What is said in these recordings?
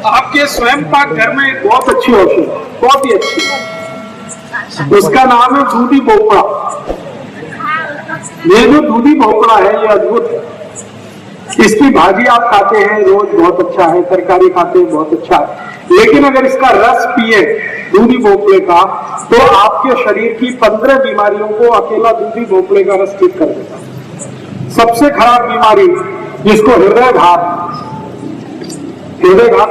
आपके स्वयं पाक घर में एक बहुत अच्छी औषधि, बहुत ही अच्छी, उसका नाम है दूधी भोपड़ा। ये जो दूधी भोपड़ा है ये अद्भुत है। इसकी भाजी आप खाते हैं रोज, बहुत अच्छा है, तरकारी खाते हैं बहुत अच्छा है, लेकिन अगर इसका रस पिए दूधी भोपड़े का तो आपके शरीर की 15 बीमारियों को अकेला दूधी भोपड़े का रस ठीक कर देता है। सबसे खराब बीमारी जिसको हृदय घात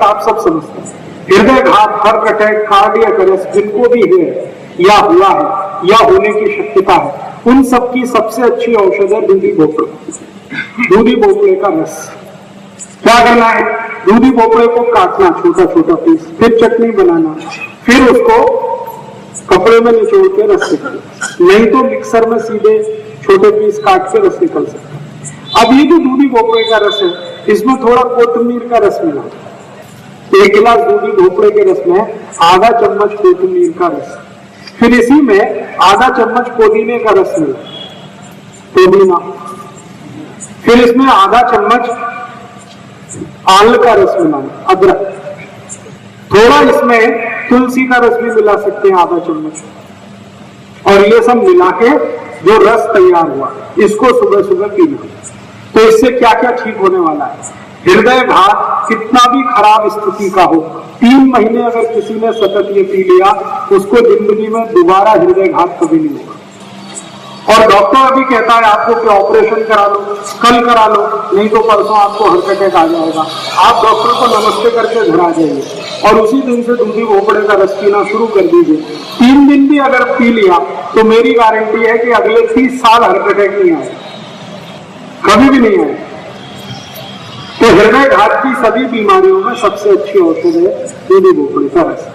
आप सब समझते हैं, हृदय घात, हार्ट अटैक, कार्डियक अरेस्ट जिनको भी है या हुआ है या होने की शक्यता है, उन सब की सबसे अच्छी औषध है दूधी भोपड़ा, दूधी भोपड़े का रस। क्या करना है, दूधी भोपड़े को काटना छोटा छोटा पीस, फिर चटनी बनाना, फिर उसको कपड़े में निचोड़ के रस निकालना, नहीं तो मिक्सर में सीधे छोटे पीस काट के रस निकल सकता है। अब ये जो दूधी भोपड़े का रस है इसमें थोड़ा कोथिमीर का रस मिला, 1 गिलास दूधी भोपड़े के रस में आधा चम्मच कोथिमीर का रस, फिर इसी में आधा चम्मच पुदीने का रस मिला, पुदीना, फिर इसमें आधा चम्मच आंवले का रस मिलाना, अदरक, थोड़ा इसमें तुलसी का रस भी मिला सकते हैं आधा चम्मच, और ये सब मिला के जो रस तैयार हुआ इसको सुबह सुबह पीना। तो इससे क्या क्या ठीक होने वाला है, हृदय घात कितना भी खराब स्थिति का हो, 3 महीने अगर किसी ने सतत ये पी लिया उसको जिंदगी में दोबारा हृदय घात कभी नहीं होगा। और डॉक्टर अभी कहता है आपको कि ऑपरेशन करा लो, कल करा लो, नहीं तो परसों आपको हार्ट अटैक आ जाएगा, आप डॉक्टर को नमस्ते करके घर आ जाइए और उसी दिन से दूधी भोपड़े का रस पीना शुरू कर दीजिए। 3 दिन भी अगर पी लिया तो मेरी गारंटी है कि अगले 30 साल हार्ट अटैक नहीं आएगा, कभी भी नहीं आएगा। तो हृदय घात की सभी बीमारियों में सबसे अच्छी औषध है दूधी भोपड़े का रस।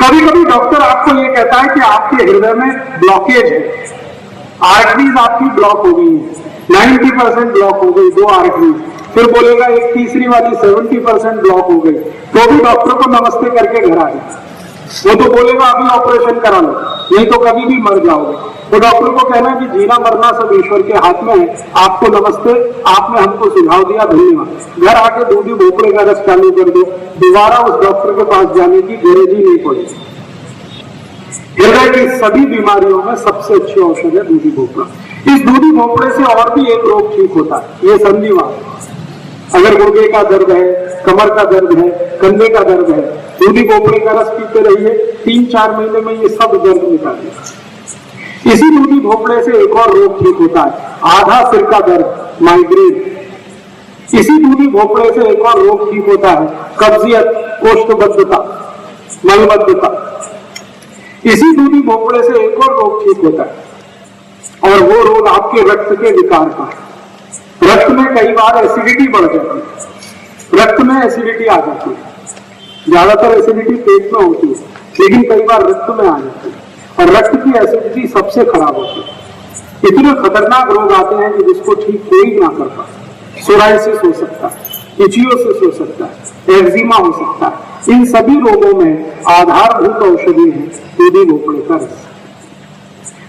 कभी कभी डॉक्टर आपको ये कहता है कि आपके हृदय में ब्लॉकेज है, आर्टरीज आपकी ब्लॉक हो गई है, 90% ब्लॉक हो गई 2 आर्टरीज, फिर बोलेगा एक तीसरी वाली 70% ब्लॉक हो गई, तो भी डॉक्टर को नमस्ते करके घर आ जाए। वो तो बोलेगा अभी ऑपरेशन करा लो, नहीं तो कभी भी मर जाओगे। तो डॉक्टर को कहना कि जीना मरना सब ईश्वर के हाथ में है, आपको नमस्ते, आपने हमको सुझाव दिया, धन्यवाद। घर आके दूधी भोपड़े का रस चालू कर दो, दोबारा उस डॉक्टर के पास जाने की जरूरत ही नहीं पड़ेगी। हृदय की सभी बीमारियों में सबसे अच्छी औषध है दूधी भोपड़ा। इस दूधी भोपड़े से और भी एक रोग ठीक होता है, ये संधिवात। अगर गुर्दे का दर्द है, कमर का दर्द है, कंधे का दर्द है, दूधी भोपड़े का रस पीते रहिए, 3-4 महीने में ये सब दर्द निकालेगा। इसी दूधी भोपड़े से एक और रोग ठीक होता है, आधा सिर का दर्द, माइग्रेन। इसी दूधी भोपड़े से एक और रोग ठीक होता है, कब्जियत, कोष्ठबद्धता, मलबद्धता। इसी दूधी भोपड़े से एक और रोग ठीक होता है, और वो रोग आपके रक्त के विकार का है। रक्त में कई बार एसिडिटी बढ़ जाती है, रक्त में एसिडिटी आ जाती है, ज्यादातर एसिडिटी पेट में होती है, लेकिन कई बार रक्त में आ जाती है, और रक्त की एसिडिटी सबसे खराब होती है। इतने खतरनाक रोग आते हैं कि जिसको ठीक कोई ना कर पाए। सोराइसिस हो सकता है, इचियोसिस हो सकता है, एक्जिमा हो सकता है। इन सभी रोगों में आधारभूत औषधि है दूधी भोपड़े का रस।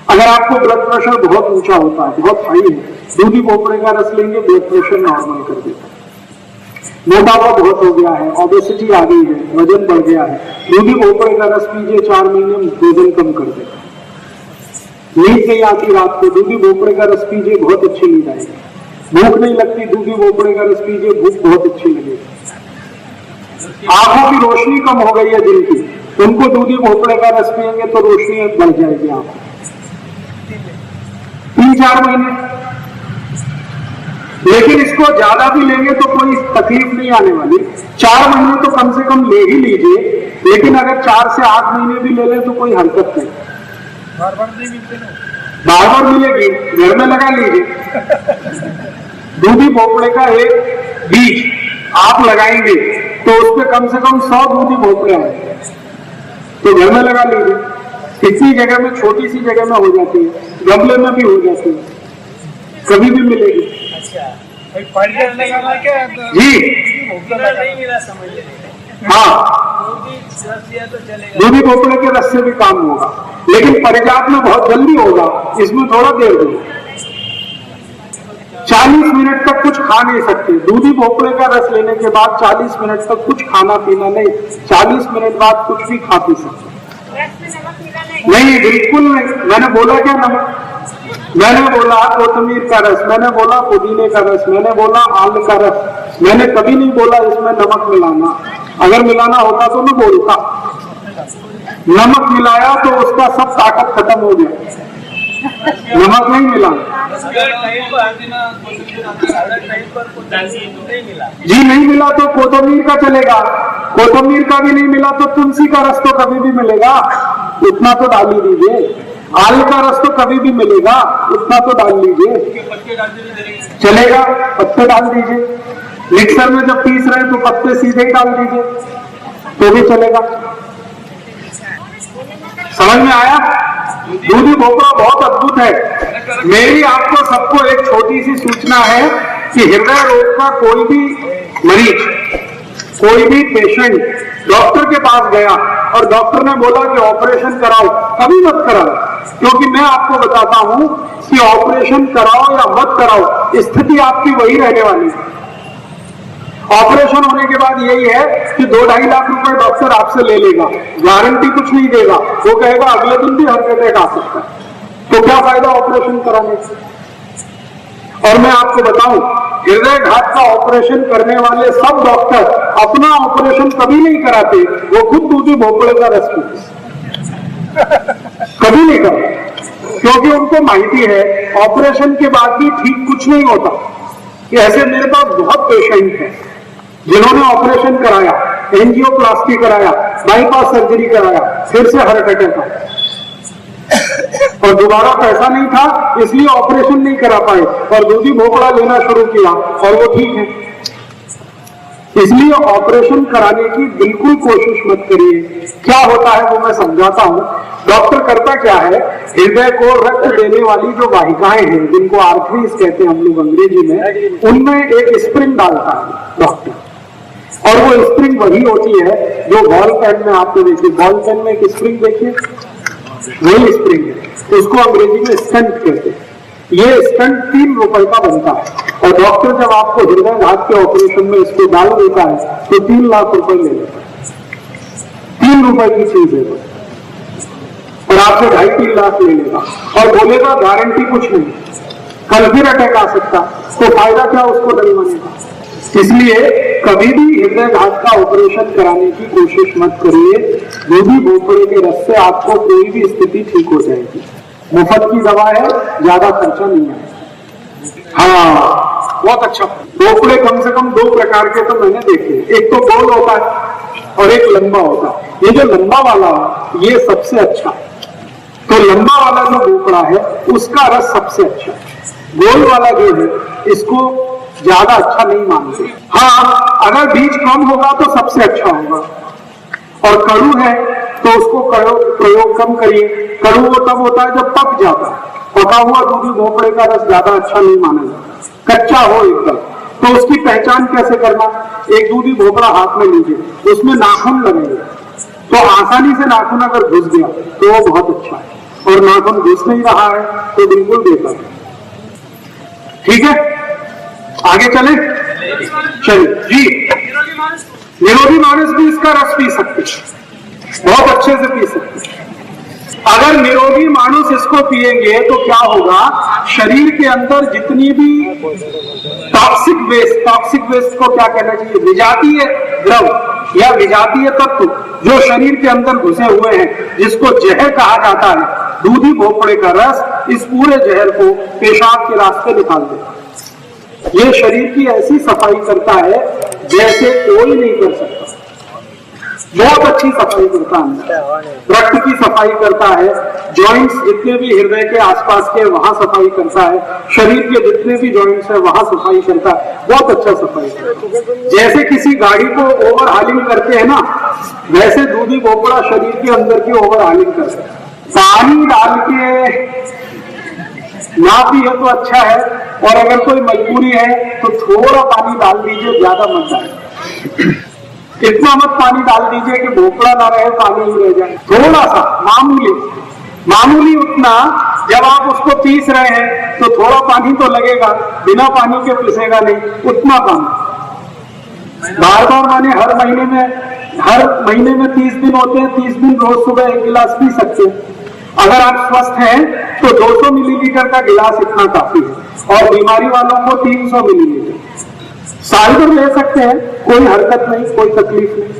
अगर आपको ब्लड प्रेशर बहुत ऊंचा होता है, बहुत हाई है, दूधी भोपड़े का रस लेंगे, ब्लड प्रेशर नॉर्मल कर देता है। मोटापा बहुत हो गया है, ओबेसिटी आ गई है, वजन बढ़ गया है, दूधी भोपड़े का रस पीजिए, 4 महीने में वजन कम कर देता है। नींद नहीं आती रात को, दूधी भोपड़े का रस पीजिए, बहुत अच्छी नींद आएगी। भूख नहीं लगती, दूधी भोपड़े का रस पीजिए, भूख बहुत अच्छी लगेगी। आंखों की रोशनी कम हो गई है जिनकी, उनको दूधी भोपड़े का रस पिएंगे तो रोशनी बढ़ जाएगी आंखों। 3-4 महीने, लेकिन इसको ज्यादा भी लेंगे तो कोई तकलीफ नहीं आने वाली। 4 महीने तो कम से कम ले ही लीजिए, लेकिन अगर 4 से 8 महीने भी ले लें तो कोई हरकत नहीं। बार बार मिलेगी, घर में लगा लीजिए। दूधी भोपड़े का एक बीज आप लगाएंगे तो उसपे कम से कम 100 दूधी भोपड़े आए, तो घर में लगा लीजिए। इतनी जगह में, छोटी सी जगह में हो जाती है, गमले में भी हो जाती है, कभी भी मिलेगी। जी नहीं मिला समझ हाँ, दूधी भोपड़े के रस से भी काम होगा, लेकिन परिजात में बहुत जल्दी होगा, इसमें थोड़ा देर होगा। 40 मिनट तक कुछ खा नहीं सकते। दूधी भोपड़े का रस लेने के बाद 40 मिनट तक कुछ खाना पीना नहीं, 40 मिनट बाद कुछ भी खा पी सकते। नहीं, बिल्कुल नहीं। मैंने बोला क्या नमक? मैंने बोला कोतमीर का रस, मैंने बोला पुदीने का रस, मैंने बोला आल का रस। मैंने कभी नहीं बोला इसमें नमक मिलाना। अगर मिलाना होता तो मैं बोलता। नमक मिलाया तो उसका सब ताकत खत्म हो गया। नमक नहीं मिला जी, नहीं मिला तो कोतमीर का चलेगा। कोतमीर का भी नहीं मिला तो तुलसी का रस तो कभी भी मिलेगा, उतना तो डाल ही दीजिए। आल का रस तो कभी भी मिलेगा, उतना तो डाल लीजिए, चलेगा। पत्ते डाल दीजिए। मिक्सर में जब पीस रहे हैं तो पत्ते सीधे ही डाल दीजिए तो भी चलेगा। समझ में आया? दूधी भोपड़ा बहुत अद्भुत है। मेरी आपको सबको एक छोटी सी सूचना है कि हृदय रोग का कोई भी मरीज, कोई भी पेशेंट डॉक्टर के पास गया और डॉक्टर ने बोला कि ऑपरेशन कराओ, कभी मत कराओ, क्योंकि मैं आपको बताता हूं कि ऑपरेशन कराओ या मत कराओ, स्थिति आपकी वही रहने वाली है। ऑपरेशन होने के बाद यही है कि 2-2.5 लाख रुपए डॉक्टर आपसे ले लेगा, गारंटी कुछ नहीं देगा। वो कहेगा अगले दिन भी हार्ट अटैक आ सकता है, तो क्या फायदा ऑपरेशन कराने से? और मैं आपको बताऊं, हृदय घात का ऑपरेशन करने वाले सब डॉक्टर अपना ऑपरेशन कभी नहीं कराते, वो खुद दूधी भोपड़े का रस पीते, कभी नहीं करते, क्योंकि उनको माहिती है ऑपरेशन के बाद भी ठीक कुछ नहीं होता। ऐसे मेरे पास बहुत पेशेंट हैं जिन्होंने ऑपरेशन कराया, एंजियोप्लास्टी कराया, बाईपास सर्जरी कराया, फिर से हार्ट अटैक आया और दोबारा पैसा नहीं था इसलिए ऑपरेशन नहीं करा पाए और दूधी भोपड़ा लेना शुरू किया और वो ठीक है। इसलिए ऑपरेशन कराने की बिल्कुल कोशिश मत करिए। क्या होता है वो मैं समझाता हूं। डॉक्टर करता क्या है, हृदय को रक्त देने वाली जो वाहिकाएं हैं, जिनको आर्टरीज कहते हैं हम लोग अंग्रेजी में, उनमें एक स्प्रिंग डालता है डॉक्टर, और वो स्प्रिंग वही होती है जो बॉल पेन में आपको देखिए, बॉल पेन में एक स्प्रिंग देखिए, वही स्प्रिंग है, उसको अंग्रेजी में स्टंट कहते हैं। ये स्टंट 3 रुपए का बनता है और डॉक्टर जब आपको हृदय घात के ऑपरेशन में इसको डाल देता है तो 3 लाख रुपए ले लेता है। 3 रुपए की चीज है और आपसे 2.5-3 लाख ले लेगा और बोलेगा गारंटी कुछ नहीं, कल फिर अटैक आ सकता, तो फायदा क्या उसको डलवाने का। इसलिए कभी भी हृदय घात का ऑपरेशन कराने की कोशिश मत करिए। दूधी भोपड़े के रस से आपको कोई भी स्थिति ठीक हो जाएगी। मुफ्त की दवा है, ज्यादा खर्चा नहीं है। हाँ, बहुत अच्छा। भोपड़े कम से कम 2 प्रकार के तो मैंने देखे, एक तो गोल होता है और एक लंबा होता है। ये जो लंबा वाला है ये सबसे अच्छा है, तो लंबा वाला जो भोपड़ा है उसका रस सबसे अच्छा है। गोल वाला जो है इसको ज्यादा अच्छा नहीं मानते। हाँ, अगर बीज कम होगा तो सबसे अच्छा होगा, और कड़ू है तो उसको प्रयोग कम करिए। कड़ू वो तब होता है जब पक जाता है। पका हुआ दूधी भोपड़े का रस ज्यादा अच्छा नहीं माना जाता, कच्चा हो एकदम। तो उसकी पहचान कैसे करना, एक दूधी भोपड़ा हाथ में लीजिए, उसमें नाखून लगेंगे, तो आसानी से नाखून अगर घुस गया तो वो बहुत अच्छा है, और नाखून घुस नहीं रहा है तो बिल्कुल बेकार है। ठीक है, आगे चले, चलिए जी। निरोगी मानस भी इसका रस पी सकते, बहुत अच्छे से पी सकते। अगर निरोगी मानुष इसको पिएंगे तो क्या होगा, शरीर के अंदर जितनी भी टॉक्सिक वेस्ट को क्या कहना चाहिए, विजातीय द्रव या विजातीय तत्व जो शरीर के अंदर घुसे हुए हैं, जिसको जहर कहा जाता है, दूधी भोपड़े का रस इस पूरे जहर को पेशाब के रास्ते निकाल देता है। ये शरीर की ऐसी सफाई करता है जैसे कोई नहीं कर सकता। बहुत अच्छी सफाई करता है, रक्त की सफाई करता है, जॉइंट्स जितने भी हृदय के आसपास के वहां सफाई करता है, शरीर के जितने भी जॉइंट्स है वहां सफाई करता है, बहुत अच्छा सफाई करता है। जैसे किसी गाड़ी को ओवर हालिंग करते हैं ना, वैसे दूधी भोपड़ा शरीर के अंदर की ओवर हालिंग करता है। पानी डाल के ना पिए तो अच्छा है, और अगर कोई मजबूरी है तो थोड़ा पानी डाल दीजिए, ज्यादा मत डालिए। इतना मत पानी डाल दीजिए कि भोपड़ा ना रहे, पानी ही रह जाए। थोड़ा सा मामूली उतना जब आप उसको पीस रहे हैं तो थोड़ा पानी तो लगेगा, बिना पानी के पिसेगा नहीं, उतना पानी। बार बार माने हर महीने में 30 दिन होते हैं, 30 दिन रोज सुबह 1 गिलास पी सकते हैं। अगर आप स्वस्थ हैं तो 200 मिलीलीटर का गिलास इतना काफी है, और बीमारी वालों को 300 मिलीलीटर साल भर ले सकते हैं, कोई हरकत नहीं, कोई तकलीफ नहीं।